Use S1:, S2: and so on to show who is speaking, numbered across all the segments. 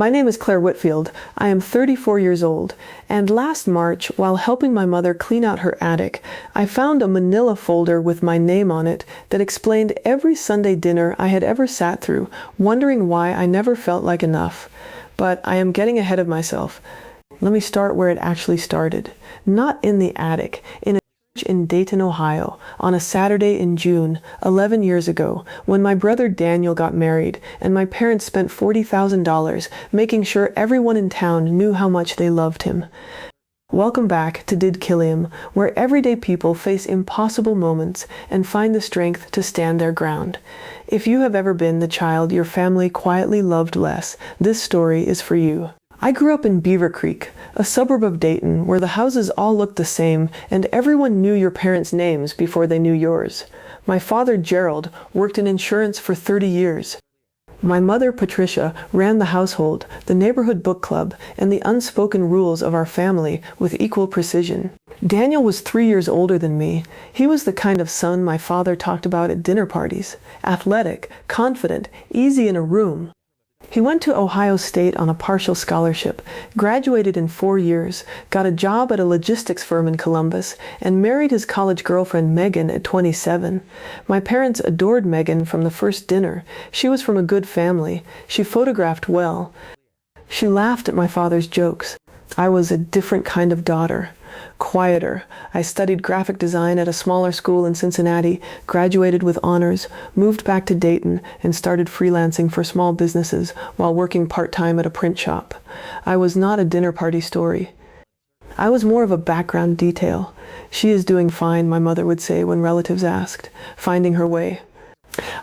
S1: My name is Claire Whitfield. I am 34 years old, and last March, while helping my mother clean out her attic, I found a manila folder with my name on it that explained every Sunday dinner I had ever sat through, wondering why I never felt like enough. But I am getting ahead of myself. Let me start where it actually started. Not in the attic, in a church in Dayton, Ohio, on a Saturday in June, 11 years ago, when my brother Daniel got married, and my parents spent $40,000 making sure everyone in town knew how much they loved him. Welcome back to Did Kill Him, where everyday people face impossible moments and find the strength to stand their ground. If you have ever been the child your family quietly loved less, this story is for you. I grew up in Beaver Creek, a suburb of Dayton, where the houses all looked the same and everyone knew your parents' names before they knew yours. My father, Gerald, worked in insurance for 30 years. My mother, Patricia, ran the household, the neighborhood book club, and the unspoken rules of our family with equal precision. Daniel was 3 years older than me. He was the kind of son my father talked about at dinner parties. Athletic, confident, easy in a room. He went to Ohio State on a partial scholarship, graduated in 4 years, got a job at a logistics firm in Columbus, and married his college girlfriend Megan at 27. My parents adored Megan from the first dinner. She was from a good family. She photographed well. She laughed at my father's jokes. I was a different kind of daughter. Quieter. I studied graphic design at a smaller school in Cincinnati, graduated with honors, moved back to Dayton, and started freelancing for small businesses while working part-time at a print shop. I was not a dinner party story. I was more of a background detail. She is doing fine, my mother would say when relatives asked, finding her way.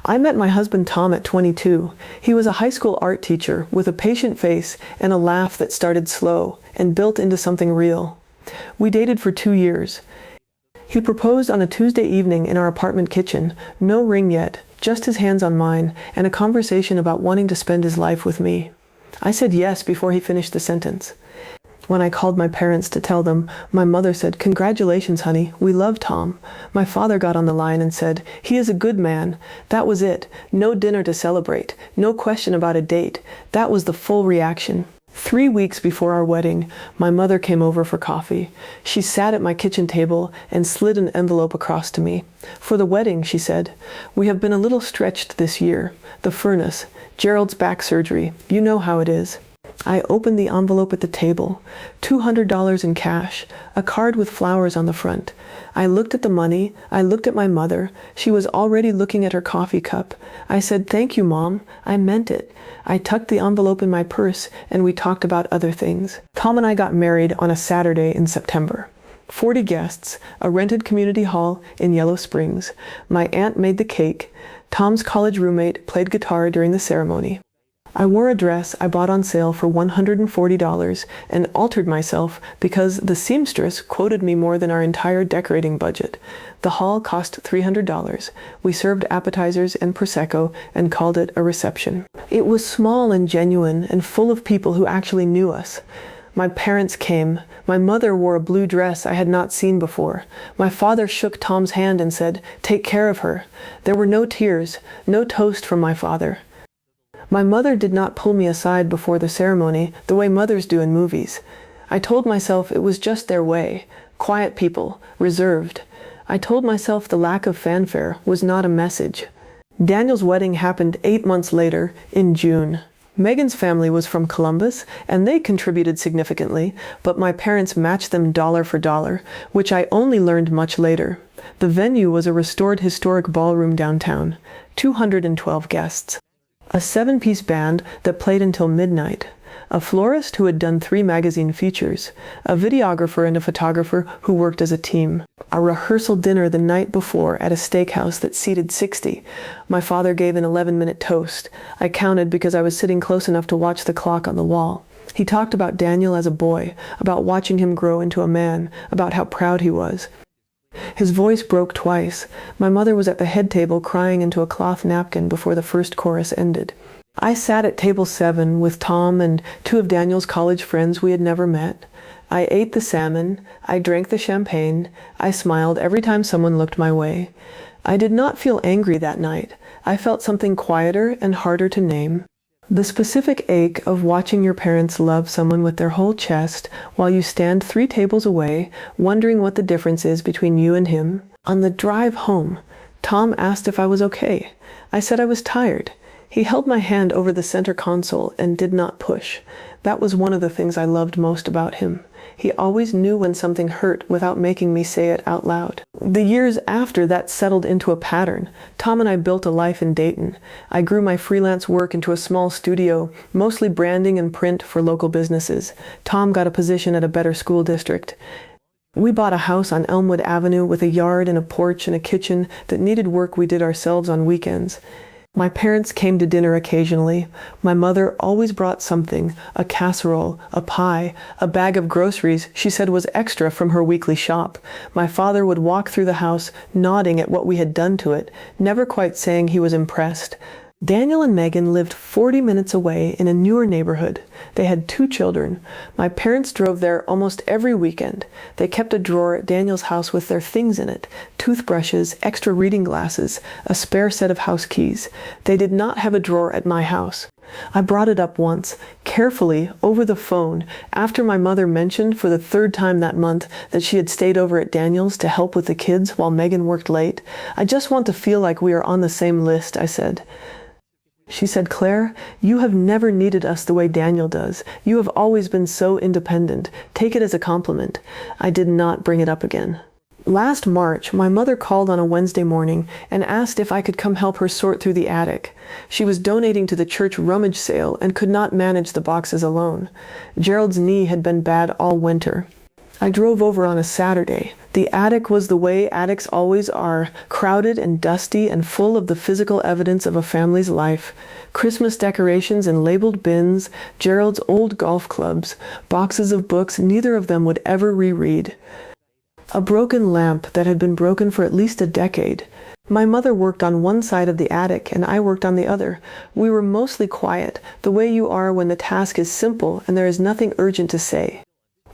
S1: I met my husband Tom at 22. He was a high school art teacher with a patient face and a laugh that started slow and built into something real. We dated for 2 years. He proposed on a Tuesday evening in our apartment kitchen. No ring yet, just his hands on mine, and a conversation about wanting to spend his life with me. I said yes before he finished the sentence. When I called my parents to tell them, my mother said, "Congratulations, honey, we love Tom." My father got on the line and said, "He is a good man." That was it. No dinner to celebrate. No question about a date. That was the full reaction. 3 weeks before our wedding, my mother came over for coffee. She sat at my kitchen table and slid an envelope across to me. "For the wedding," she said. "We have been a little stretched this year. The furnace, Gerald's back surgery. You know how it is." I opened the envelope at the table. $200 in cash, a card with flowers on the front. I looked at the money. I looked at my mother. She was already looking at her coffee cup. I said, "Thank you, Mom." I meant it. I tucked the envelope in my purse, and we talked about other things. Tom and I got married on a Saturday in September. 40 guests, a rented community hall in Yellow Springs. My aunt made the cake. Tom's college roommate played guitar during the ceremony. I wore a dress I bought on sale for $140 and altered myself because the seamstress quoted me more than our entire decorating budget. The hall cost $300. We served appetizers and Prosecco and called it a reception. It was small and genuine and full of people who actually knew us. My parents came. My mother wore a blue dress I had not seen before. My father shook Tom's hand and said, "Take care of her." There were no tears, no toast from my father. My mother did not pull me aside before the ceremony the way mothers do in movies. I told myself it was just their way. Quiet people, reserved. I told myself the lack of fanfare was not a message. Daniel's wedding happened 8 months later, in June. Megan's family was from Columbus, and they contributed significantly, but my parents matched them dollar for dollar, which I only learned much later. The venue was a restored historic ballroom downtown, 212 guests. A 7-piece band that played until midnight. A florist who had done 3 magazine features. A videographer and a photographer who worked as a team. A rehearsal dinner the night before at a steakhouse that seated 60. My father gave an 11-minute toast. I counted because I was sitting close enough to watch the clock on the wall. He talked about Daniel as a boy, about watching him grow into a man, about how proud he was. His voice broke twice. My mother was at the head table crying into a cloth napkin before the first chorus ended. I sat at table 7 with Tom and 2 of Daniel's college friends we had never met. I ate the salmon. I drank the champagne. I smiled every time someone looked my way. I did not feel angry that night. I felt something quieter and harder to name. The specific ache of watching your parents love someone with their whole chest while you stand 3 tables away, wondering what the difference is between you and him. On the drive home, Tom asked if I was okay. I said I was tired. He held my hand over the center console and did not push. That was one of the things I loved most about him. He always knew when something hurt without making me say it out loud. The years after that settled into a pattern. Tom and I built a life in Dayton. I grew my freelance work into a small studio, mostly branding and print for local businesses. Tom got a position at a better school district. We bought a house on Elmwood Avenue with a yard and a porch and a kitchen that needed work we did ourselves on weekends. My parents came to dinner occasionally. My mother always brought something, a casserole, a pie, a bag of groceries she said was extra from her weekly shop. My father would walk through the house, nodding at what we had done to it, never quite saying he was impressed. Daniel and Megan lived 40 minutes away in a newer neighborhood. They had 2 children. My parents drove there almost every weekend. They kept a drawer at Daniel's house with their things in it, toothbrushes, extra reading glasses, a spare set of house keys. They did not have a drawer at my house. I brought it up once, carefully, over the phone, after my mother mentioned for the 3rd time that month that she had stayed over at Daniel's to help with the kids while Megan worked late. I just want to feel like we are on the same list, I said. She said, Claire, you have never needed us the way Daniel does. You have always been so independent. Take it as a compliment. I did not bring it up again. Last March, my mother called on a Wednesday morning and asked if I could come help her sort through the attic. She was donating to the church rummage sale and could not manage the boxes alone. Gerald's knee had been bad all winter. I drove over on a Saturday. The attic was the way attics always are, crowded and dusty and full of the physical evidence of a family's life. Christmas decorations in labeled bins, Gerald's old golf clubs, boxes of books neither of them would ever reread. A broken lamp that had been broken for at least a decade. My mother worked on one side of the attic and I worked on the other. We were mostly quiet, the way you are when the task is simple and there is nothing urgent to say.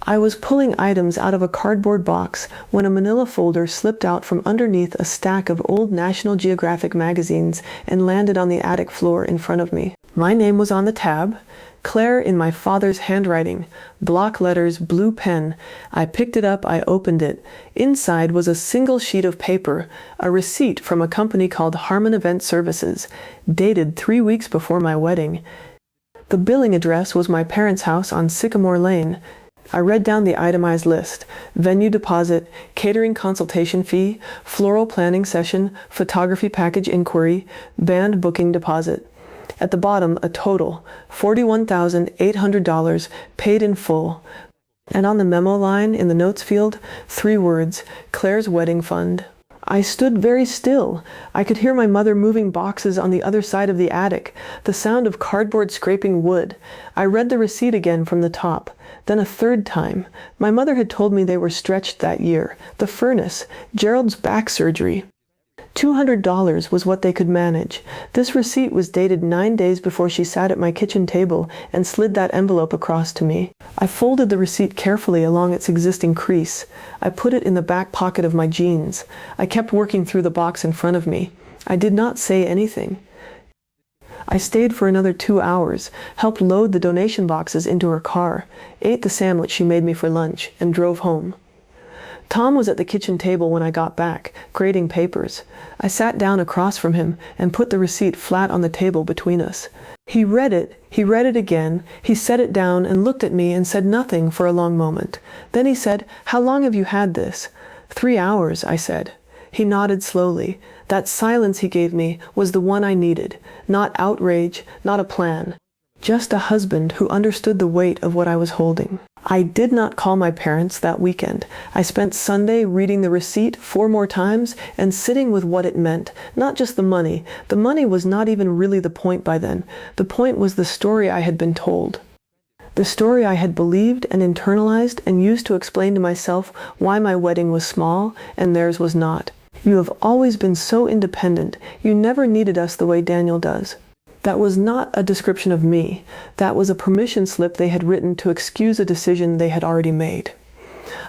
S1: I was pulling items out of a cardboard box when a manila folder slipped out from underneath a stack of old National Geographic magazines and landed on the attic floor in front of me. My name was on the tab, Claire in my father's handwriting, block letters, blue pen. I picked it up, I opened it. Inside was a single sheet of paper, a receipt from a company called Harmon Event Services, dated 3 weeks before my wedding. The billing address was my parents' house on Sycamore Lane. I read down the itemized list: venue deposit, catering consultation fee, floral planning session, photography package inquiry, band booking deposit. At the bottom, a total, $41,800, paid in full. And on the memo line in the notes field, 3 words, Claire's wedding fund. I stood very still. I could hear my mother moving boxes on the other side of the attic, the sound of cardboard scraping wood. I read the receipt again from the top, then a 3rd time. My mother had told me they were stretched that year. The furnace, Gerald's back surgery. $200 was what they could manage. This receipt was dated 9 days before she sat at my kitchen table and slid that envelope across to me. I folded the receipt carefully along its existing crease. I put it in the back pocket of my jeans. I kept working through the box in front of me. I did not say anything. I stayed for another 2 hours, helped load the donation boxes into her car, ate the sandwich she made me for lunch, and drove home. Tom was at the kitchen table when I got back, grading papers. I sat down across from him and put the receipt flat on the table between us. He read it again, he set it down and looked at me and said nothing for a long moment. Then he said, "How long have you had this?" 3 hours, I said. He nodded slowly. That silence he gave me was the one I needed. Not outrage, not a plan. Just a husband who understood the weight of what I was holding. I did not call my parents that weekend. I spent Sunday reading the receipt 4 more times and sitting with what it meant, not just the money. The money was not even really the point by then. The point was the story I had been told. The story I had believed and internalized and used to explain to myself why my wedding was small and theirs was not. You have always been so independent. You never needed us the way Daniel does. That was not a description of me. That was a permission slip they had written to excuse a decision they had already made.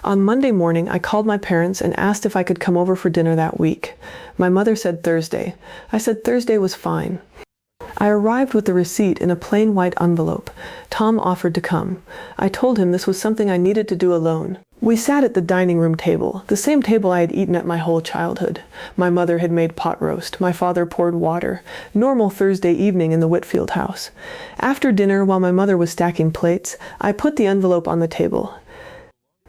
S1: On Monday morning, I called my parents and asked if I could come over for dinner that week. My mother said Thursday. I said Thursday was fine. I arrived with the receipt in a plain white envelope. Tom offered to come. I told him this was something I needed to do alone. We sat at the dining room table, the same table I had eaten at my whole childhood. My mother had made pot roast. My father poured water. Normal Thursday evening in the Whitfield house. After dinner, while my mother was stacking plates, I put the envelope on the table.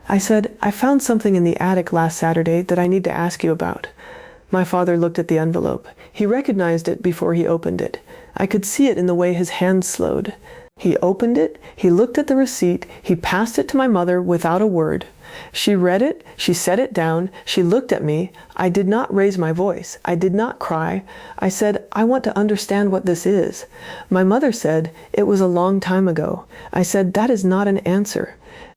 S1: I said, "I found something in the attic last Saturday that I need to ask you about." My father looked at the envelope. He recognized it before he opened it. I could see it in the way his hands slowed. He opened it, he looked at the receipt, he passed it to my mother without a word. She read it, she set it down, she looked at me. I did not raise my voice. I did not cry. I said, "I want to understand what this is." My mother said, "It was a long time ago." I said, "That is not an answer."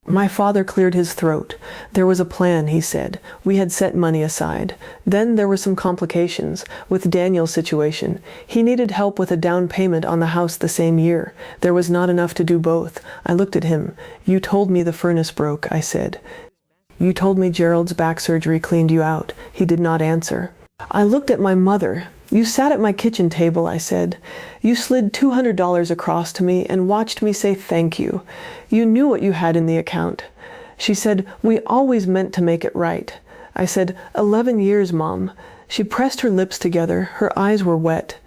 S1: My father cleared his throat. There was a plan, he said. We had set money aside. Then there were some complications with Daniel's situation. He needed help with a down payment on the house the same year. There was not enough to do both. I looked at him. "You told me the furnace broke," I said. "You told me Gerald's back surgery cleaned you out." He did not answer. I looked at my mother. "You sat at my kitchen table," I said. "You slid $200 across to me and watched me say thank you. You knew what you had in the account." She said, "We always meant to make it right." I said, 11 years, Mom." She pressed her lips together. Her eyes were wet.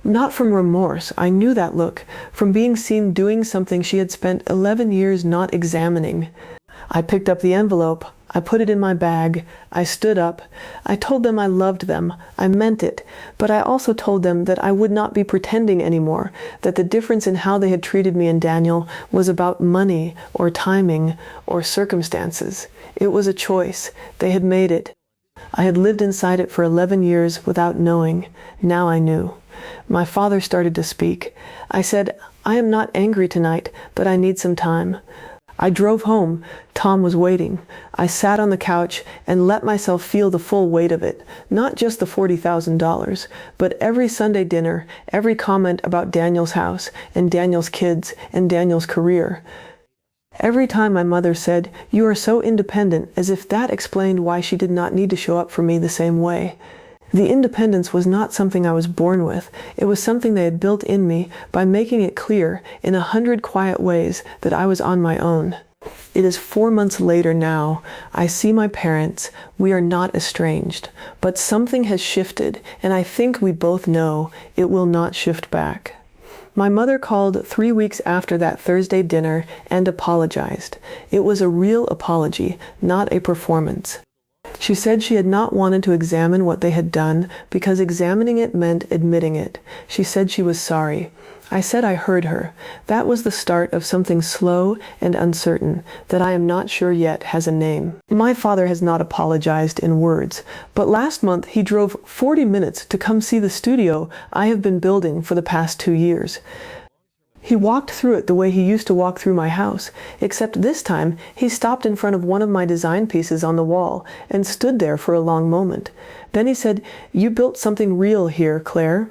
S1: Not from remorse, I knew that look, from being seen doing something she had spent 11 years not examining. I picked up the envelope. I put it in my bag. I stood up. I told them I loved them. I meant it. But I also told them that I would not be pretending anymore, that the difference in how they had treated me and Daniel was about money or timing or circumstances. It was a choice. They had made it. I had lived inside it for 11 years without knowing. Now I knew. My father started to speak. I said, "I am not angry tonight, but I need some time." I drove home. Tom was waiting. I sat on the couch and let myself feel the full weight of it, not just the $40,000, but every Sunday dinner, every comment about Daniel's house and Daniel's kids and Daniel's career. Every time my mother said, "You are so independent," as if that explained why she did not need to show up for me the same way. The independence was not something I was born with. It was something they had built in me by making it clear in 100 quiet ways that I was on my own. It is 4 months later now. I see my parents. We are not estranged. But something has shifted, and I think we both know it will not shift back. My mother called 3 weeks after that Thursday dinner and apologized. It was a real apology, not a performance. She said she had not wanted to examine what they had done because examining it meant admitting it. She said she was sorry. I said I heard her. That was the start of something slow and uncertain that I am not sure yet has a name. My father has not apologized in words, but last month he drove 40 minutes to come see the studio I have been building for the past 2 years. He walked through it the way he used to walk through my house, except this time he stopped in front of one of my design pieces on the wall and stood there for a long moment. Then he said, "You built something real here, Claire."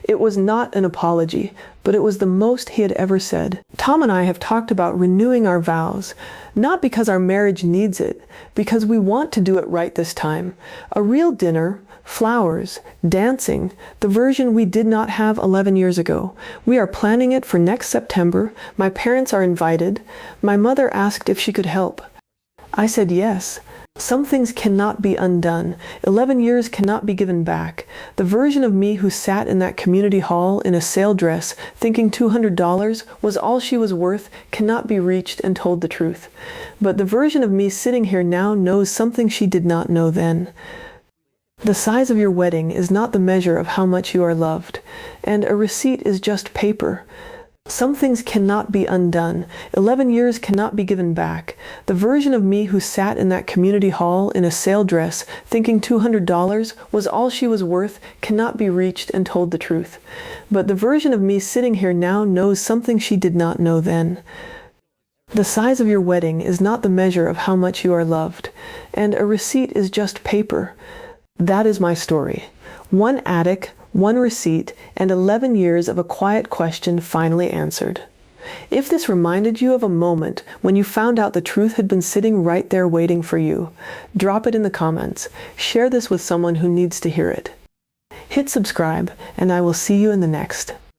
S1: It was not an apology, but it was the most he had ever said. Tom and I have talked about renewing our vows, not because our marriage needs it, because we want to do it right this time. A real dinner, flowers, dancing, the version we did not have 11 years ago. We are planning it for next September. My parents are invited. My mother asked if she could help. I said yes. Some things cannot be undone. 11 years cannot be given back. The version of me who sat in that community hall in a sale dress thinking $200 was all she was worth cannot be reached and told the truth. But the version of me sitting here now knows something she did not know then. The size of your wedding is not the measure of how much you are loved, and a receipt is just paper. Some things cannot be undone. 11 years cannot be given back. The version of me who sat in that community hall in a sale dress thinking $200 was all she was worth cannot be reached and told the truth. But the version of me sitting here now knows something she did not know then. The size of your wedding is not the measure of how much you are loved, and a receipt is just paper. That is my story. One attic, one receipt, and 11 years of a quiet question finally answered. If this reminded you of a moment when you found out the truth had been sitting right there waiting for you, drop it in the comments. Share this with someone who needs to hear it. Hit subscribe, and I will see you in the next.